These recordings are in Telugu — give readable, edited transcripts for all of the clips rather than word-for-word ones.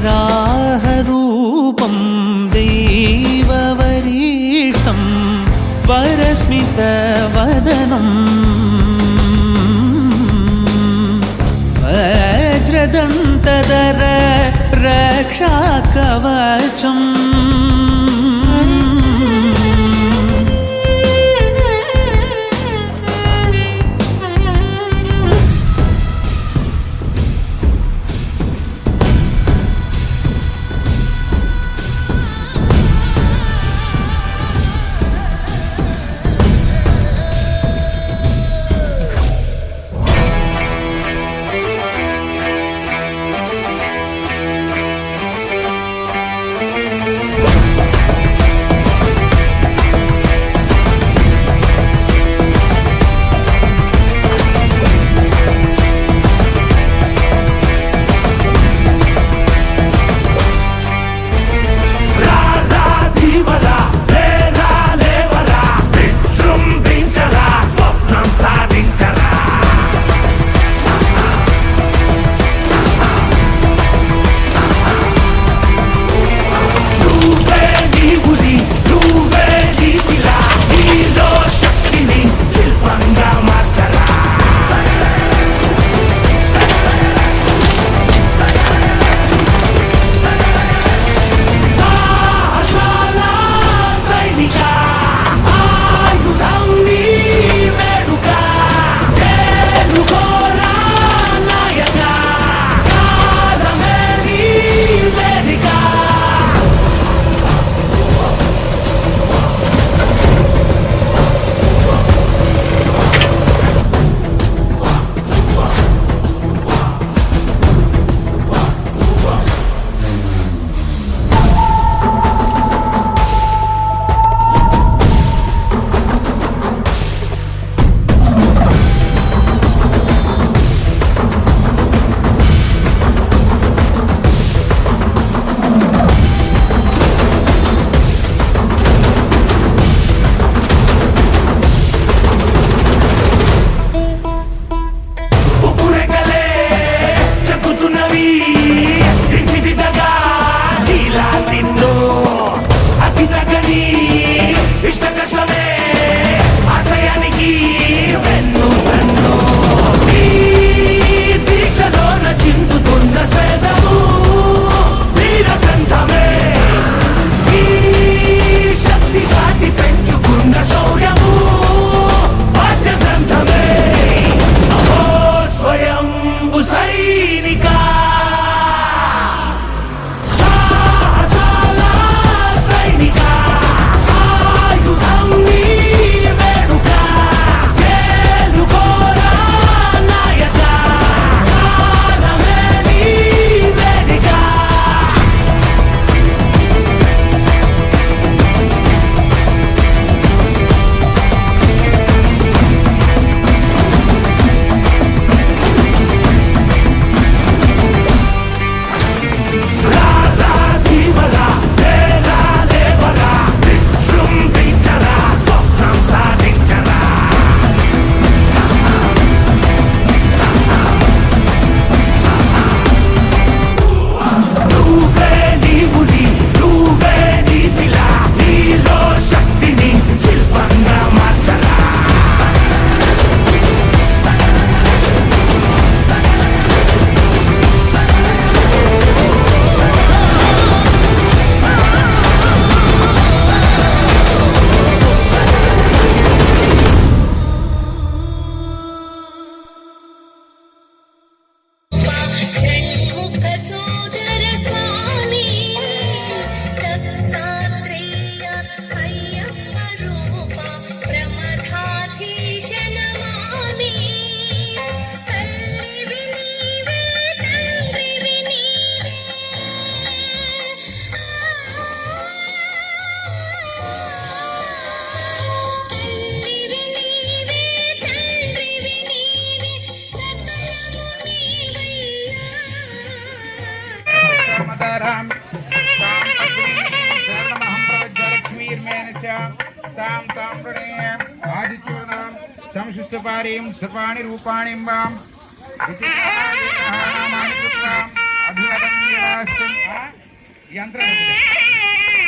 वराहरूपं दैववरीष्ठं वरस्मितवदनं वज्रदन्तधर रक्षाकवचम् संसुस्तपारीं सर्वाणि रूपाणि वां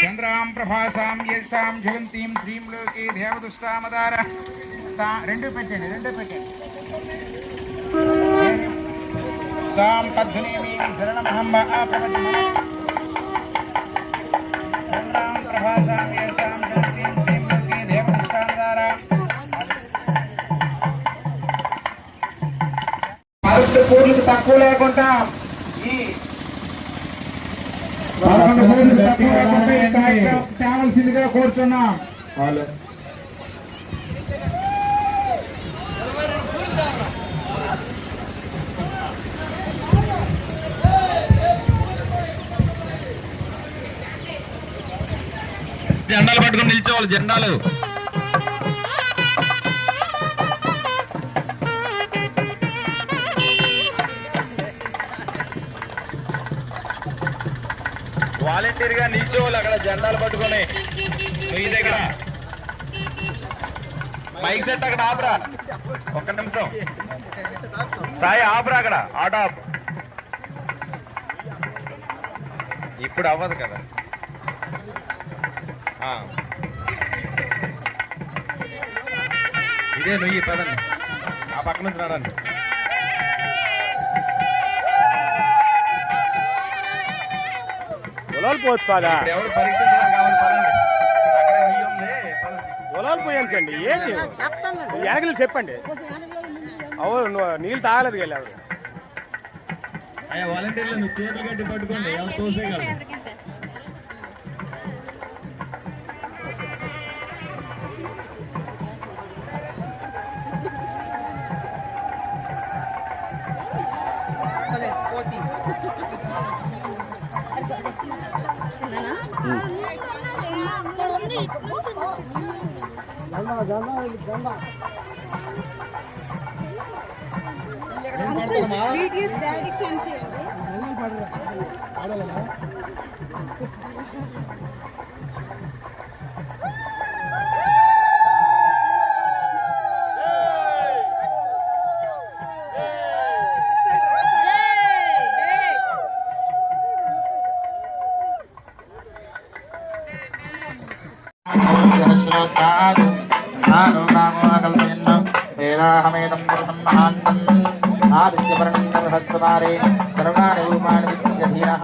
చంద్రాం ప్రభాసాం యశాం జగంతీం శ్రీం లోకే దేవదుష్టామదార రెండు పెట్టండి తాం పద్మనేమి శరణమహమ్మ చంద్రాం ప్రభాసాం యశాం జగంతీం శ్రీం లోకే దేవదుష్టామదార మరొక పూర్లకు తక్కువ లేకుండా ఈ తేవలసిందిగా కోరుచున్నాం. జెండాలు పట్టుకొని నిల్చోవాలి. జెండాలు వాలంటీర్ గా నిల్చోవాలి. అక్కడ జెండాలు పట్టుకొని మీ దగ్గర మైక్ సెట్ అక్కడ ఆపరా. ఒక్క నిమిషం సాయి ఆపరా. అక్కడ ఆటో ఆపు. ఇప్పుడు అవ్వదు కదా. ఇదే నువ్వు పదండి. ఆ పక్క నుంచి రాడండి. పొలాలు పోవచ్చు కాదా? ఎవరు పరీక్షించడం కావాలి. పదండి. పొలాలు పోయించండి. ఏంటి వెనకలు చెప్పండి. అవును నీళ్ళు తాగలేదు కదా ఎవరు. అయ్యా వాలంటీర్లు నువ్వు చేతులు గట్టి పట్టుకోండి. ఎవరు తోసేయగలరు. వేదాహమేదం పురుషం మహాంతం ఆదిత్యవర్ణం బృహస్పతివారే కరుణాని రూపాణి విద్యధీరః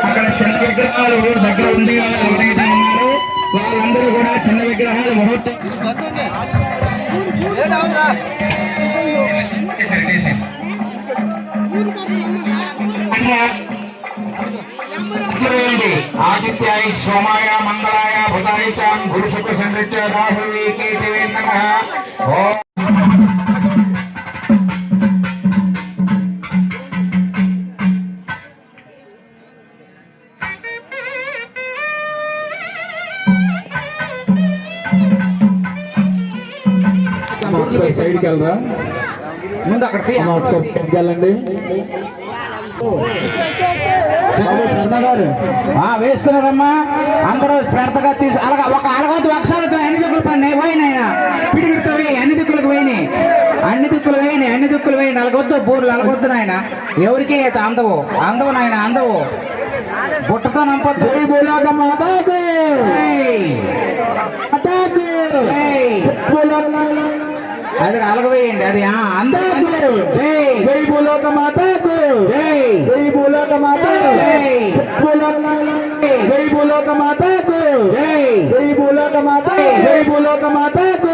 అక్కడ చిన్న విగ్రహాలు దగ్గర ఉండి ఎవరైతే ఉన్నారో వాళ్ళందరూ కూడా చిన్న విగ్రహాలు ముహూర్తం ఆదిత్యాయ సోమాయ మంగళాయ బుధాయ చ గురు శుక్ర సంగత్య రాహువే కేతవే నమః. ఓం సైడ్కి వెళ్ళరా. ముందు అక్కడ సైడ్కి వెళ్ళండి. శర్మ గారు వేస్తున్నారమ్మా. అందరూ శ్రద్ధగా అలాగా అలగొద్దు. ఒకసారి అన్ని దిక్కులు పడినాయి పోయినాయన పిడిగిడితో అన్ని దిక్కులకు పోయినాయి. అన్ని దిక్కులు వేయండి. అలగొద్దు బూర్లు అలగొద్దు నాయన. ఎవరికి అందవు నాయన అందవు. బుట్టతో నంపొద్దు. అది అలగవేయండి. అది అందరూ జై భూలోక మాతకు జై భూలోక మాతకు జై భూలోక మాతకు జై భూలోక మాత జై భూలోక మాతకు